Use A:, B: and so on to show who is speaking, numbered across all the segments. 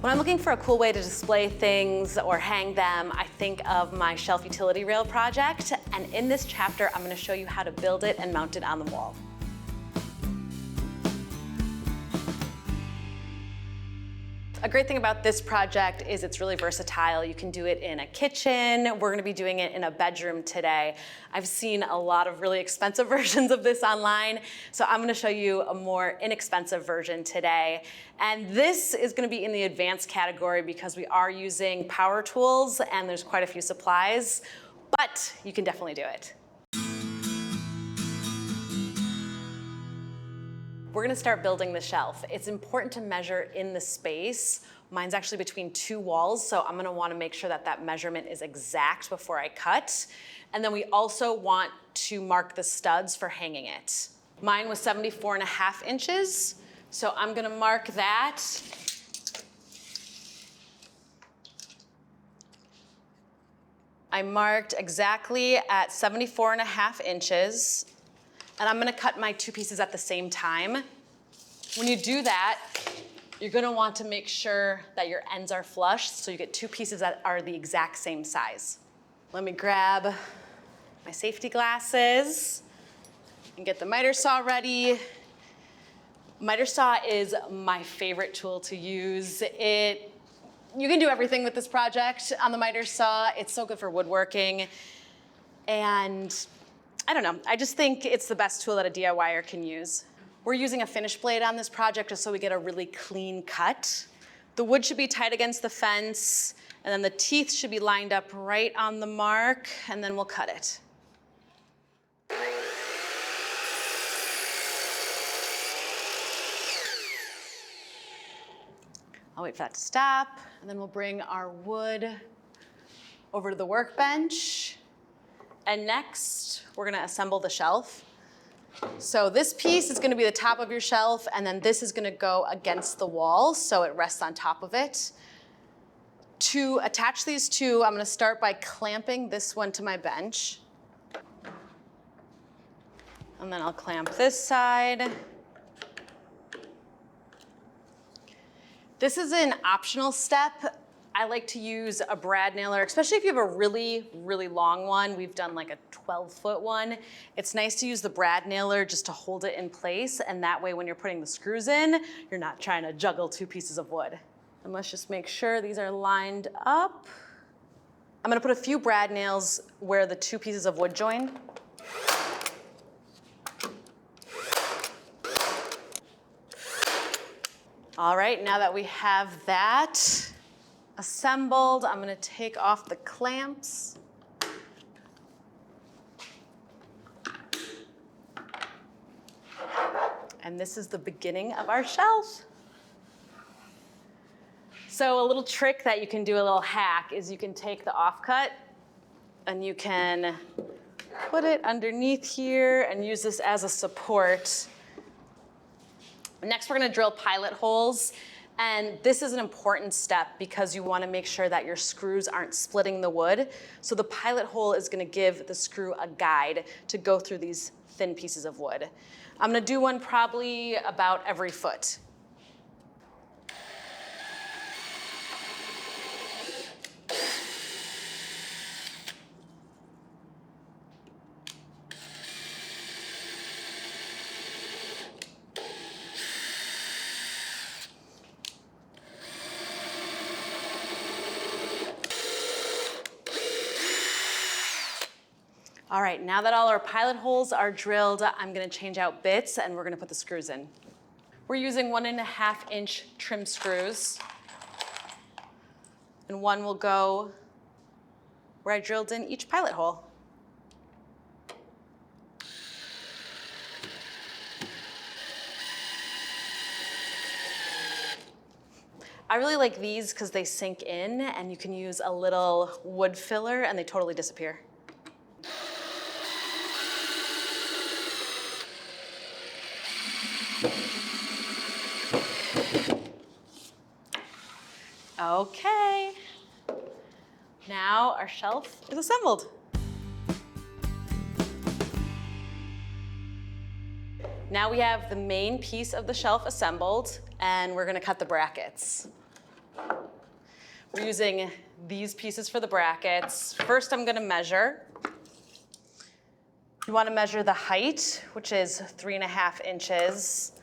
A: When I'm looking for a cool way to display things or hang them, I think of my shelf utility rail project. And in this chapter, I'm going to show you how to build it and mount it on the wall. A great thing about this project is it's really versatile. You can do it in a kitchen. We're gonna be doing it in a bedroom today. I've seen a lot of really expensive versions of this online, so I'm gonna show you a more inexpensive version today. And this is gonna be in the advanced category because we are using power tools and there's quite a few supplies, but you can definitely do it. We're gonna start building the shelf. It's important to measure in the space. Mine's actually between two walls, so I'm gonna wanna make sure that that measurement is exact before I cut. And then we also want to mark the studs for hanging it. Mine was 74.5 inches, so I'm gonna mark that. I marked exactly at 74.5 inches. And I'm gonna cut my two pieces at the same time. When you do that, you're gonna want to make sure that your ends are flush so you get two pieces that are the exact same size. Let me grab my safety glasses and get the miter saw ready. Miter saw is my favorite tool to use. You can do everything with this project on the miter saw. It's so good for woodworking. And I don't know, I just think it's the best tool that a DIYer can use. We're using a finish blade on this project just so we get a really clean cut. The wood should be tight against the fence, and then the teeth should be lined up right on the mark, and then we'll cut it. I'll wait for that to stop, and then we'll bring our wood over to the workbench. And next, we're gonna assemble the shelf. So this piece is gonna be the top of your shelf, and then this is gonna go against the wall, so it rests on top of it. To attach these two, I'm gonna start by clamping this one to my bench. And then I'll clamp this side. This is an optional step. I like to use a brad nailer, especially if you have a really, really long one. We've done like a 12-foot one. It's nice to use the brad nailer just to hold it in place, and that way when you're putting the screws in, you're not trying to juggle two pieces of wood. And let's just make sure these are lined up. I'm gonna put a few brad nails where the two pieces of wood join. All right, now that we have that assembled, I'm gonna take off the clamps. And this is the beginning of our shelf. So a little trick that you can do, a little hack, is you can take the offcut and you can put it underneath here and use this as a support. Next, we're gonna drill pilot holes. And this is an important step because you want to make sure that your screws aren't splitting the wood. So the pilot hole is going to give the screw a guide to go through these thin pieces of wood. I'm going to do one probably about every foot. All right, now that all our pilot holes are drilled, I'm gonna change out bits and we're gonna put the screws in. We're using 1.5 inch trim screws. And one will go where I drilled in each pilot hole. I really like these because they sink in and you can use a little wood filler and they totally disappear. Okay, now our shelf is assembled. Now we have the main piece of the shelf assembled, and we're gonna cut the brackets. We're using these pieces for the brackets. First, I'm gonna measure. You wanna measure the height, which is 3.5 inches,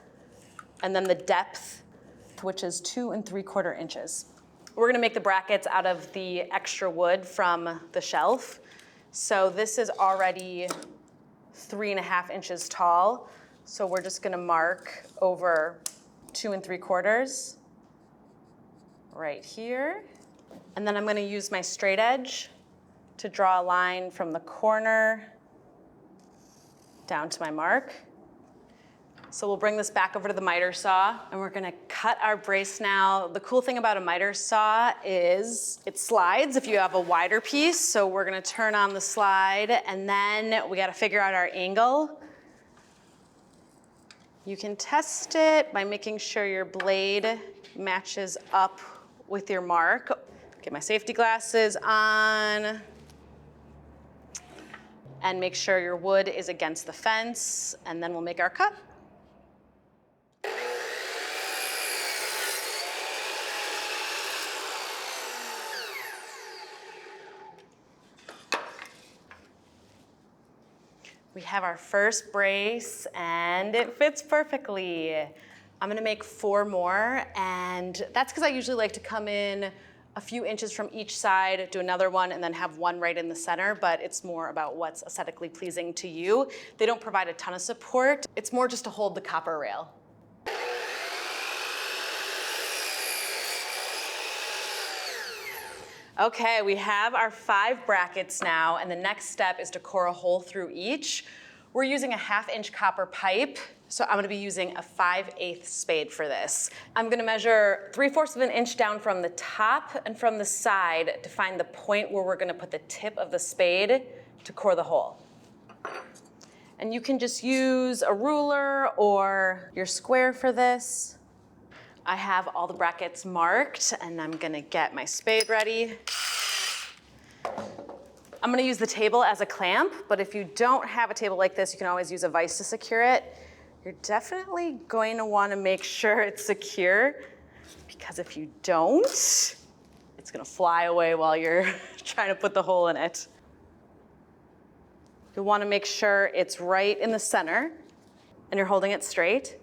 A: and then the depth, which is 2 3/4 inches. We're gonna make the brackets out of the extra wood from the shelf. So this is already 3.5 inches tall. So we're just gonna mark over 2 3/4 right here. And then I'm gonna use my straight edge to draw a line from the corner down to my mark. So we'll bring this back over to the miter saw and we're gonna cut our brace now. The cool thing about a miter saw is it slides if you have a wider piece. So we're gonna turn on the slide and then we gotta figure out our angle. You can test it by making sure your blade matches up with your mark. Get my safety glasses on. And make sure your wood is against the fence, and then we'll make our cut. We have our first brace, and it fits perfectly. I'm gonna make 4 more, and that's because I usually like to come in a few inches from each side, do another one, and then have one right in the center, but it's more about what's aesthetically pleasing to you. They don't provide a ton of support. It's more just to hold the copper rail. Okay, we have our 5 brackets now, and the next step is to core a hole through each. We're using a 1/2 inch copper pipe, so I'm gonna be using a 5/8 spade for this. I'm gonna measure 3/4 of an inch down from the top and from the side to find the point where we're gonna put the tip of the spade to core the hole. And you can just use a ruler or your square for this. I have all the brackets marked and I'm gonna get my spade ready. I'm gonna use the table as a clamp, but if you don't have a table like this, you can always use a vise to secure it. You're definitely going to wanna make sure it's secure because if you don't, it's gonna fly away while you're trying to put the hole in it. You'll wanna make sure it's right in the center and you're holding it straight.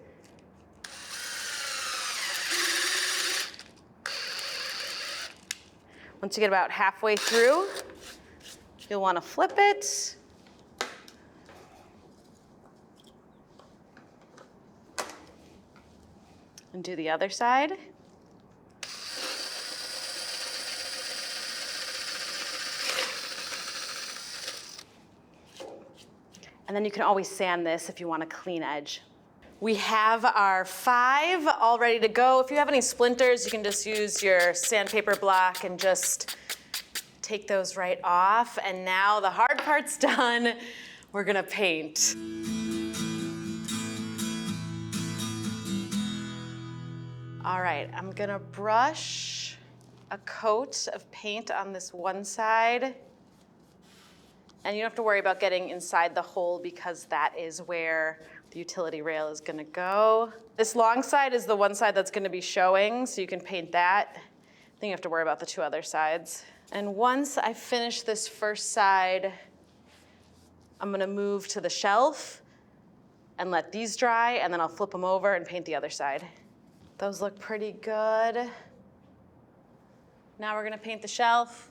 A: Once you get about halfway through, you'll want to flip it. And do the other side. And then you can always sand this if you want a clean edge. We have our 5 all ready to go. If you have any splinters, you can just use your sandpaper block and just take those right off. And now the hard part's done. We're gonna paint. All right, I'm gonna brush a coat of paint on this one side. And you don't have to worry about getting inside the hole because that is where the utility rail is gonna go. This long side is the one side that's gonna be showing, so you can paint that. Then you have to worry about the 2 other sides. And once I finish this first side, I'm gonna move to the shelf and let these dry, and then I'll flip them over and paint the other side. Those look pretty good. Now we're gonna paint the shelf.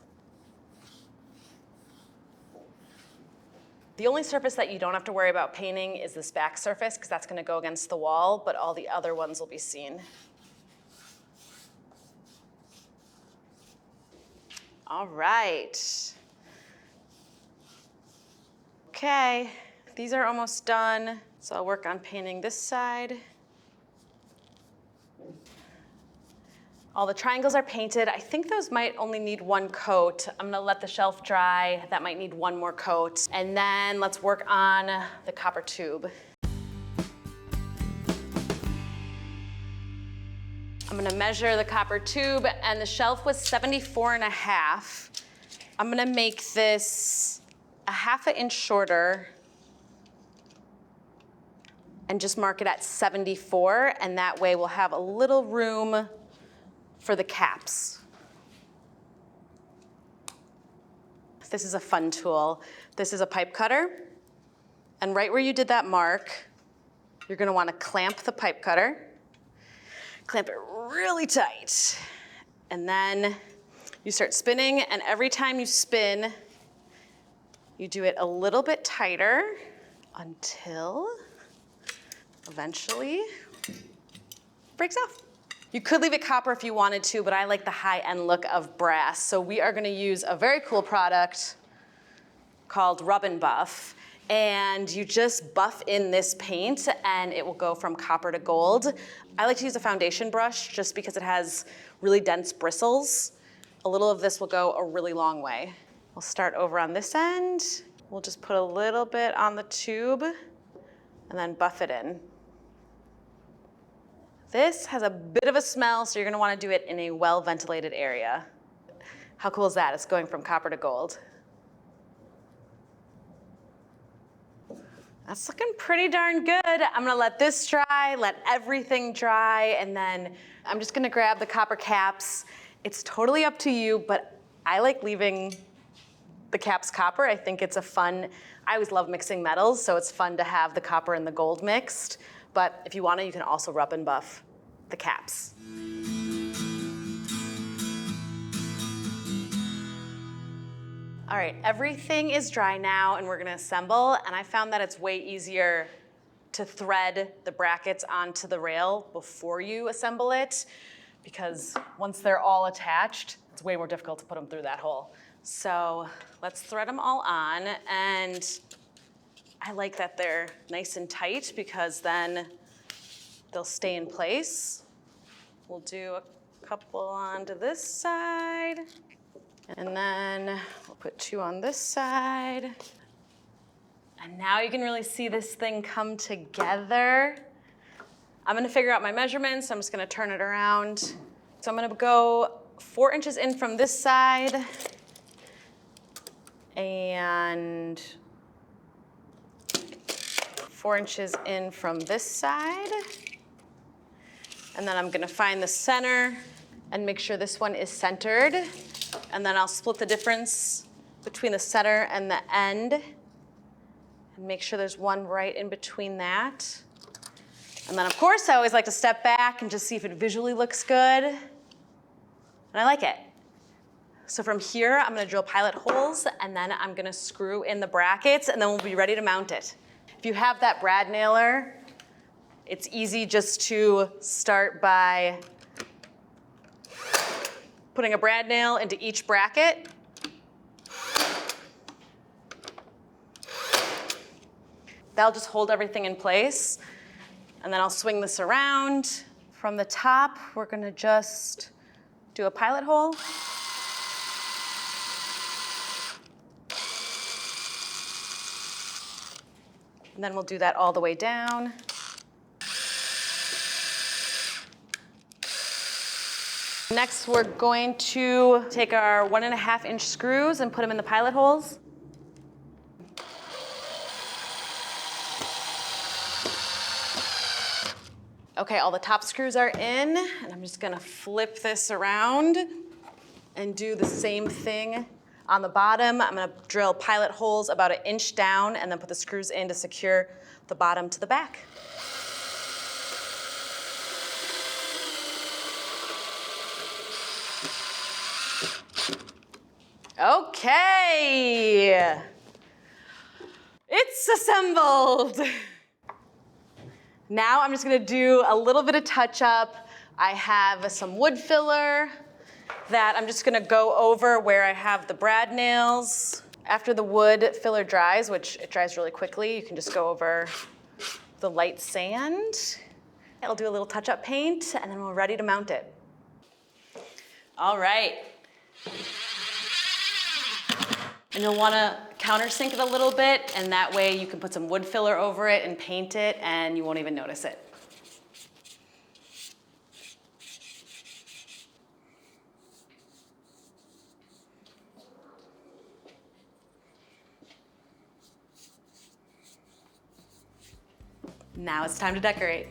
A: The only surface that you don't have to worry about painting is this back surface, because that's gonna go against the wall, but all the other ones will be seen. All right. Okay, these are almost done, so I'll work on painting this side. All the triangles are painted. I think those might only need 1 coat. I'm gonna let the shelf dry. That might need 1 more coat. And then let's work on the copper tube. I'm gonna measure the copper tube, and the shelf was 74.5. I'm gonna make this a 1/2 inch shorter and just mark it at 74, and that way we'll have a little room for the caps. this is a fun tool. This is a pipe cutter. And right where you did that mark, you're gonna wanna clamp the pipe cutter. Clamp it really tight. And then you start spinning, and every time you spin, you do it a little bit tighter until eventually breaks off. You could leave it copper if you wanted to, but I like the high-end look of brass. So we are gonna use a very cool product called Rub and Buff. And you just buff in this paint and it will go from copper to gold. I like to use a foundation brush just because it has really dense bristles. A little of this will go a really long way. We'll start over on this end. We'll just put a little bit on the tube and then buff it in. This has a bit of a smell, so you're gonna wanna do it in a well-ventilated area. How cool is that? It's going from copper to gold. That's looking pretty darn good. I'm gonna let this dry, let everything dry, and then I'm just gonna grab the copper caps. It's totally up to you, but I like leaving the caps copper. I think it's I always love mixing metals, so it's fun to have the copper and the gold mixed. But if you want to, you can also rub and buff the caps. All right, everything is dry now and we're gonna assemble, and I found that it's way easier to thread the brackets onto the rail before you assemble it, because once they're all attached, it's way more difficult to put them through that hole. So let's thread them all on, and I like that they're nice and tight because then they'll stay in place. We'll do a couple onto this side, and then we'll put 2 on this side. And now you can really see this thing come together. I'm gonna figure out my measurements, so I'm just gonna turn it around. So I'm gonna go 4 inches in from this side, and 4 inches in from this side. And then I'm gonna find the center and make sure this one is centered. And then I'll split the difference between the center and the end and make sure there's one right in between that. And then of course I always like to step back and just see if it visually looks good. And I like it. So from here, I'm gonna drill pilot holes, and then I'm gonna screw in the brackets, and then we'll be ready to mount it. If you have that brad nailer, it's easy just to start by putting a brad nail into each bracket. That'll just hold everything in place. And then I'll swing this around. From the top, we're gonna just do a pilot hole. And then we'll do that all the way down. Next, we're going to take our 1.5 inch screws and put them in the pilot holes. Okay, all the top screws are in, and I'm just gonna flip this around and do the same thing on the bottom. I'm gonna drill pilot holes about 1 inch down and then put the screws in to secure the bottom to the back. Okay, it's assembled. Now I'm just gonna do a little bit of touch up. I have some wood filler that I'm just gonna go over where I have the brad nails. After the wood filler dries, which it dries really quickly, you can just go over the light sand. I'll do a little touch up paint, and then we're ready to mount it. All right. And you'll wanna countersink it a little bit, and that way you can put some wood filler over it and paint it, and you won't even notice it. Now it's time to decorate.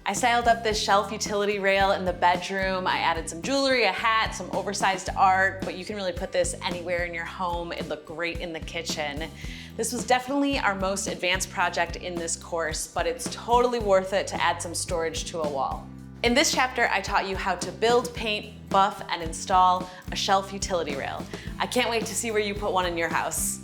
A: I I styled up this shelf utility rail in the bedroom. I added some jewelry, a hat, some oversized art, but you can really put this anywhere in your home. It looked great in the kitchen. This was definitely our most advanced project in this course, but it's totally worth it to add some storage to a wall. In this chapter, I taught you how to build, paint, buff, and install a shelf utility rail. I can't wait to see where you put one in your house.